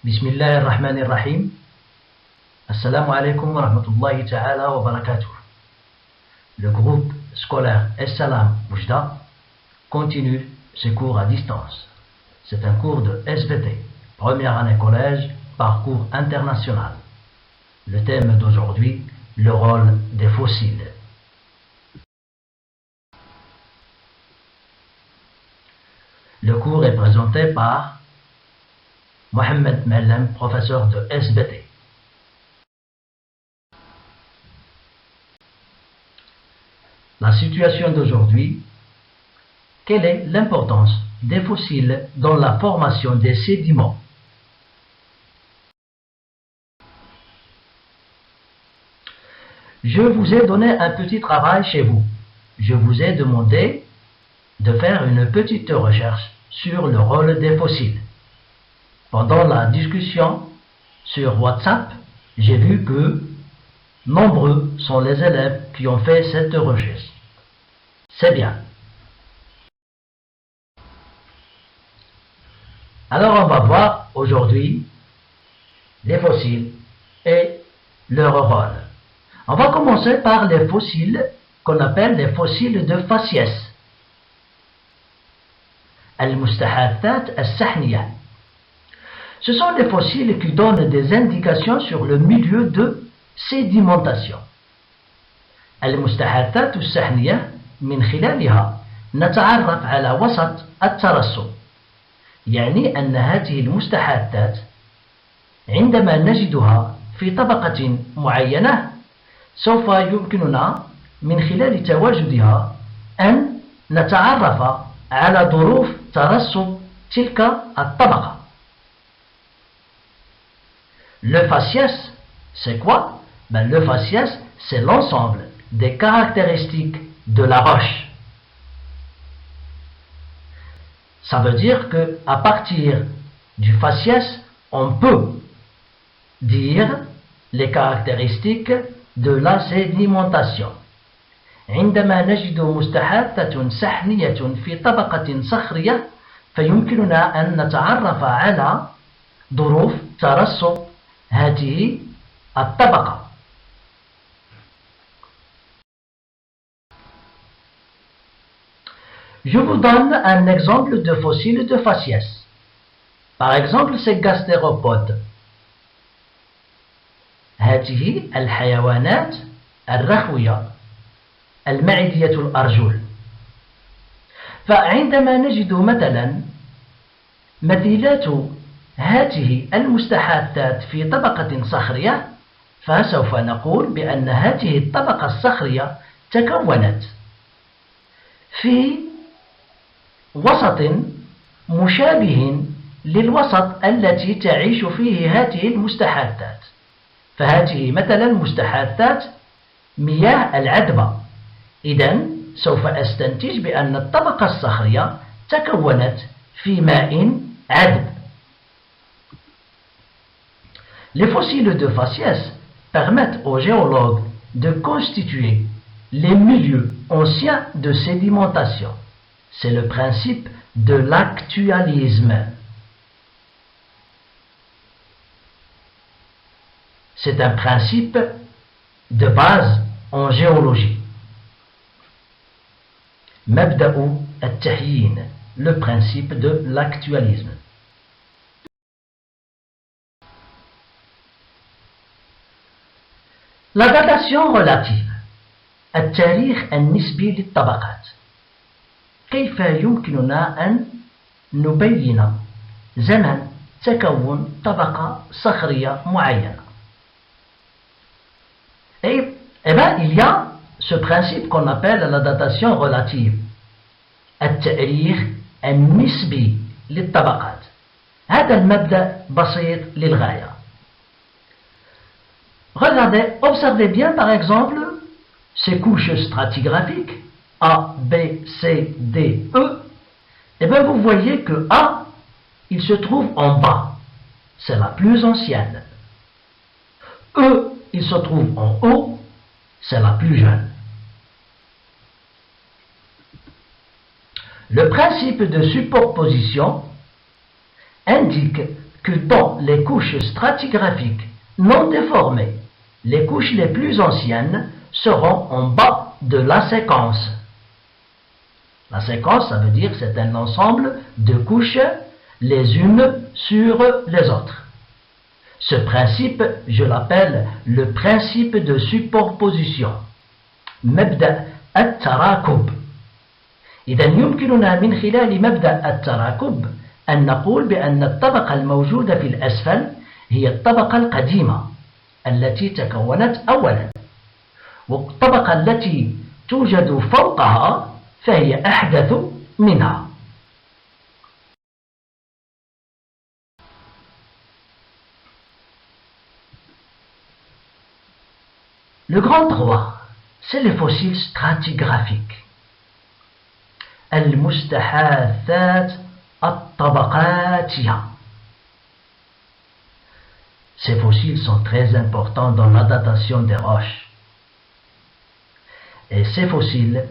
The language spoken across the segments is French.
Bismillahirrahmanirrahim. Assalamu alaikum wa rahmatullahi ta'ala wa barakatuh. Le groupe scolaire Es-Salam Oujda continue ses cours à distance. C'est un cours de SVT, première année collège, parcours international. Le thème d'aujourd'hui, le rôle des fossiles. Le cours est présenté par Mohamed Mellem, professeur de SVT. La situation d'aujourd'hui, quelle est l'importance des fossiles dans la formation des sédiments? Je vous ai donné un petit travail chez vous. Je vous ai demandé de faire une petite recherche sur le rôle des fossiles. Pendant la discussion sur WhatsApp, j'ai vu que nombreux sont les élèves qui ont fait cette recherche. C'est bien. Alors on va voir aujourd'hui les fossiles et leur rôle. On va commencer par les fossiles qu'on appelle les fossiles de faciès. Al-Mustahathat al-Sahniya. Ce sont des fossiles qui donnent des indications sur le milieu de sédimentation. المستحاثات السحنية من خلالها نتعرف على وسط الترسب. يعني أن هذه المستحاثات عندما نجدها في طبقة معينة سوف يمكننا من خلال تواجدها أن نتعرف على ظروف ترسب تلك الطبقة. Le faciès, c'est quoi? Le faciès, c'est l'ensemble des caractéristiques de la roche. Ça veut dire qu'à partir du faciès, on peut dire les caractéristiques de la sédimentation. عندما نجد مستحاثة سحنية في طبقة صخرية فيمكننا أن نتعرف على ظروف ترسب هذه الطبقة. Je vous donne un exemple de fossile de faciès. Par exemple, ces gastéropodes. هذه الحيوانات الرخوية المعدية الأرجل. فعندما نجد مثلا مثيلات هذه المستحاثات في طبقة صخرية فسوف نقول بأن هذه الطبقة الصخرية تكونت في وسط مشابه للوسط التي تعيش فيه هذه المستحاثات. فهذه مثلا مستحاثات مياه العذبة. إذن سوف أستنتج بأن الطبقة الصخرية تكونت في ماء عذب. Les fossiles de faciès permettent aux géologues de constituer les milieux anciens de sédimentation. C'est le principe de l'actualisme. C'est un principe de base en géologie. مبدأ التحيين, le principe de l'actualisme. La datation relative. التاريخ النسبي للطبقات. كيف يمكننا أن نبين زمن تكون طبقة صخرية معينة؟ Et bien, il y a ce principe qu'on appelle la datation relative. التاريخ النسبي للطبقات. هذا المبدأ بسيط للغاية. Regardez, observez bien par exemple ces couches stratigraphiques A, B, C, D, E. Et bien vous voyez que A, il se trouve en bas. C'est la plus ancienne. E, il se trouve en haut. C'est la plus jeune. Le principe de superposition indique que dans les couches stratigraphiques non déformées, les couches les plus anciennes seront en bas de la séquence. La séquence, ça veut dire que c'est un ensemble de couches les unes sur les autres. Ce principe, je l'appelle le principe de superposition. مبدأ التراكب. إذا يمكننا من خلال مبدأ التراكب أن نقول بأن الطبقة الموجودة في الأسفل هي الطبقة القديمة التي تكونت أولا، والطبقة التي توجد فوقها فهي أحدث منها. Le grand 3, c'est les fossiles stratigraphiques. المستحاثات الطبقاتية. Ces fossiles sont très importants dans la datation des roches. Et ces fossiles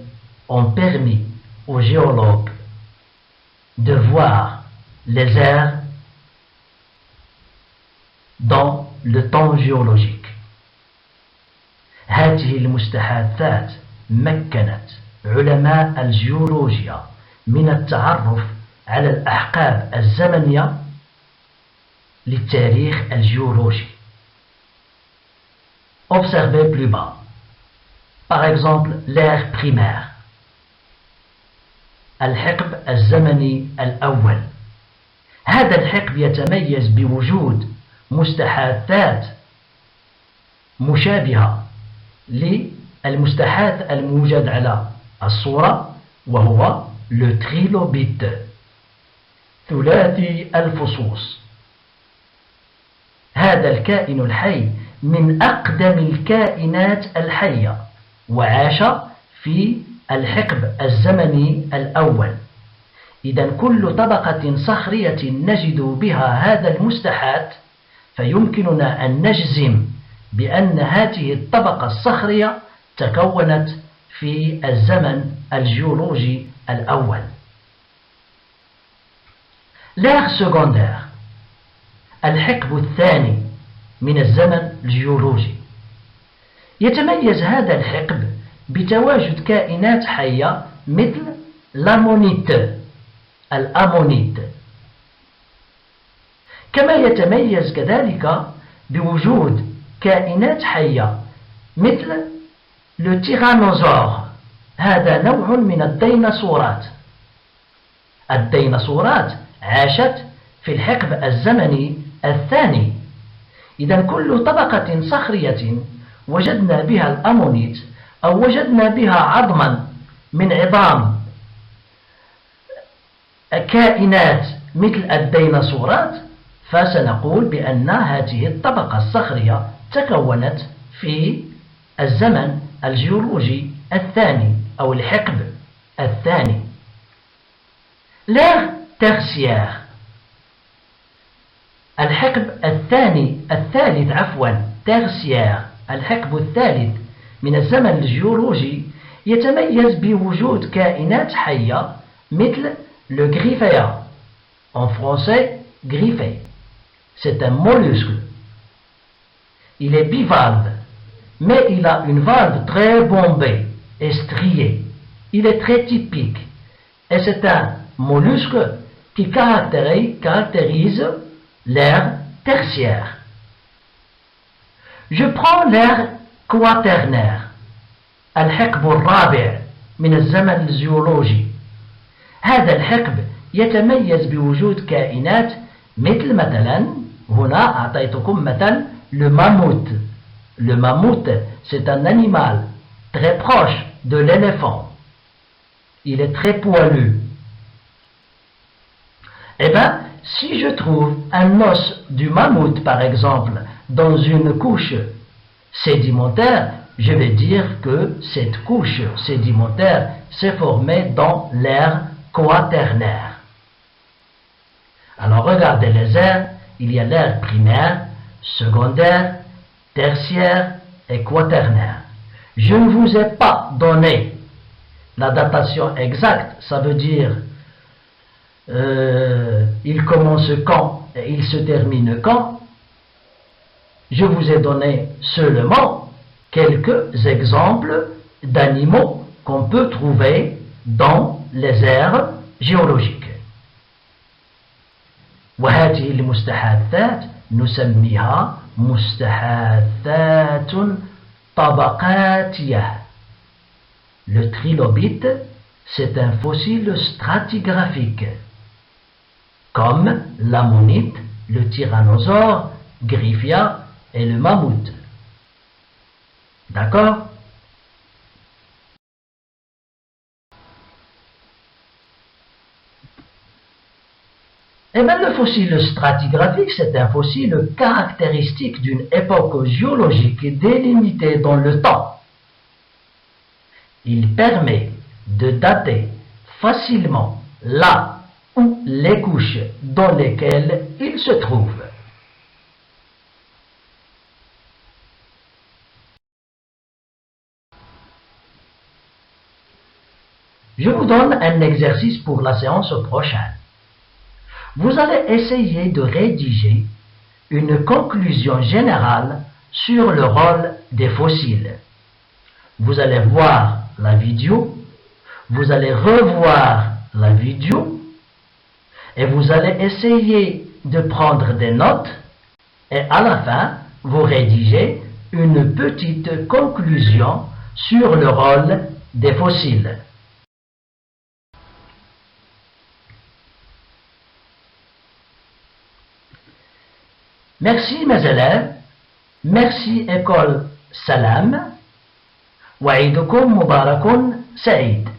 ont permis aux géologues de voir les ères dans le temps géologique. هذه المستحاثات مكنت علماء الجيولوجيا من التعرف على الأحقاب الزمنية للتاريخ الجيولوجي. Observez plus bas. Par exemple, l'ère primaire. الحقب الزمني الأول. هذا الحقب يتميز بوجود مستحاثات مشابهة للمستحاث الموجد على الصورة، وهو le trilobite ثلاثي الفصوص. هذا الكائن الحي من أقدم الكائنات الحية، وعاش في الحقب الزمني الأول. إذا كل طبقة صخرية نجد بها هذا المستحاث فيمكننا أن نجزم بأن هذه الطبقة الصخرية تكونت في الزمن الجيولوجي الأول. l'ère secondaire، الحقب الثاني من الزمن الجيولوجي. يتميز هذا الحقب بتواجد كائنات حية مثل الأمونيت، كما يتميز كذلك بوجود كائنات حية مثل التيرانوزور. هذا نوع من الديناصورات. الديناصورات عاشت في الحقب الزمني الثاني. إذا كل طبقة صخرية وجدنا بها الأمونيت أو وجدنا بها عظما من عظام كائنات مثل الديناصورات فسنقول بأن هذه الطبقة الصخرية تكونت في الزمن الجيولوجي الثاني أو الحقب الثاني. l'ère tertiaire، الحقب الثالث tertiaire، الحقب الثالث من الزمن الجيولوجي يتميز بوجود كائنات حية مثل le grifféa. En français, griffé. C'est un mollusque. Il est bivalve, mais il a une valve très bombée et striée. Il est très typique. Et c'est un mollusque qui caractérise l'ère tertiaire. Je prends l'ère quaternaire. الحقب الرابع من الزمن الجيولوجي. هذا الحقب يتميز بوجود كائنات مثلا هنا أعطيتكم مثل le mammouth. Le mammouth, c'est un animal très proche de l'éléphant. Il est très poilu. Eh bien, si je trouve un os du mammouth, par exemple, dans une couche sédimentaire, je vais dire que cette couche sédimentaire s'est formée dans l'ère quaternaire. Alors regardez les ères, il y a l'ère primaire, secondaire, tertiaire et quaternaire. Je ne vous ai pas donné la datation exacte, ça veut dire il commence quand et il se termine quand. Je vous ai donné seulement quelques exemples d'animaux qu'on peut trouver dans les aires géologiques. وهذه المستحاثات نسميها مستحاثات طبقاتية. Le trilobite, c'est un fossile stratigraphique, comme l'ammonite, le tyrannosaure, Gryphia et le mammouth. D'accord? Eh bien, le fossile stratigraphique, c'est un fossile caractéristique d'une époque géologique délimitée dans le temps. Il permet de dater facilement là où les couches dans lesquelles il se trouve. Je vous donne un exercice pour la séance prochaine. Vous allez essayer de rédiger une conclusion générale sur le rôle des fossiles. Vous allez voir la vidéo, vous allez revoir la vidéo et vous allez essayer de prendre des notes et à la fin, vous rédigez une petite conclusion sur le rôle des fossiles. Merci mes élèves, merci école Salam, وعيدكم مبارك سعيد.